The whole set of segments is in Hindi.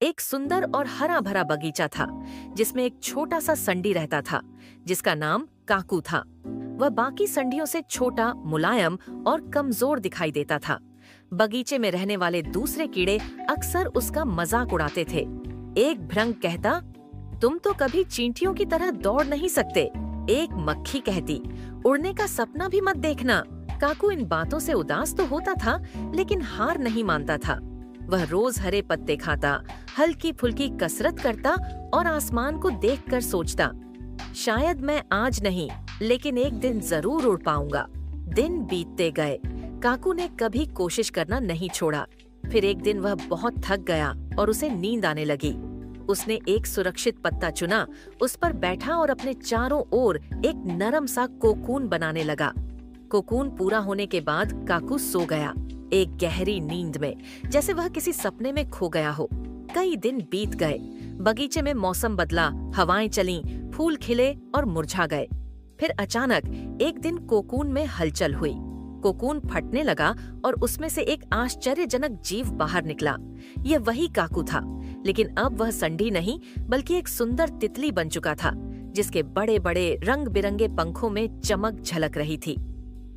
एक सुंदर और हरा भरा बगीचा था जिसमें एक छोटा सा संडी रहता था जिसका नाम काकू था। वह बाकी संडियों से छोटा, मुलायम और कमजोर दिखाई देता था। बगीचे में रहने वाले दूसरे कीड़े अक्सर उसका मजाक उड़ाते थे। एक भृंग कहता, तुम तो कभी चींटियों की तरह दौड़ नहीं सकते। एक मक्खी कहती, उड़ने का सपना भी मत देखना। काकू इन बातों से उदास तो होता था, लेकिन हार नहीं मानता था। वह रोज हरे पत्ते खाता, हल्की फुल्की कसरत करता और आसमान को देखकर सोचता, शायद मैं आज नहीं, लेकिन एक दिन जरूर उड़ पाऊंगा। दिन बीतते गए, काकू ने कभी कोशिश करना नहीं छोड़ा। फिर एक दिन वह बहुत थक गया और उसे नींद आने लगी। उसने एक सुरक्षित पत्ता चुना, उस पर बैठा और अपने चारों ओर एक नरम सा कोकून बनाने लगा। कोकून पूरा होने के बाद काकू सो गया, एक गहरी नींद में, जैसे वह किसी सपने में खो गया हो। कई दिन बीत गए, बगीचे में मौसम बदला, हवाएं चलीं, फूल खिले और मुरझा गए। फिर अचानक एक दिन कोकून में हलचल हुई। कोकून फटने लगा और उसमें से एक आश्चर्यजनक जीव बाहर निकला। यह वही काकू था, लेकिन अब वह संडी नहीं बल्कि एक सुंदर तितली बन चुका था, जिसके बड़े बड़े रंग बिरंगे पंखों में चमक झलक रही थी।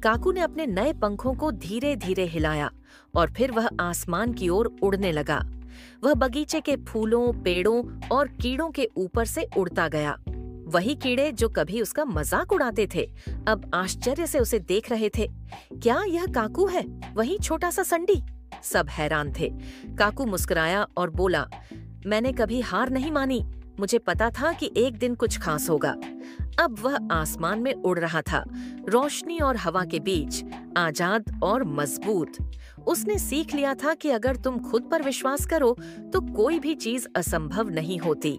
काकू ने अपने नए पंखों को धीरे धीरे हिलाया और फिर वह आसमान की ओर उड़ने लगा। वह बगीचे के फूलों, पेड़ों और कीड़ों के ऊपर से उड़ता गया। वही कीड़े जो कभी उसका मजाक उड़ाते थे, अब आश्चर्य से उसे देख रहे थे। क्या यह काकू है, वही छोटा सा संडी? सब हैरान थे। काकू मुस्कुराया और बोला, मैंने कभी हार नहीं मानी। मुझे पता था कि एक दिन कुछ खास होगा। अब वह आसमान में उड़ रहा था, रोशनी और हवा के बीच, आजाद और मजबूत। उसने सीख लिया था कि अगर तुम खुद पर विश्वास करो तो कोई भी चीज असंभव नहीं होती।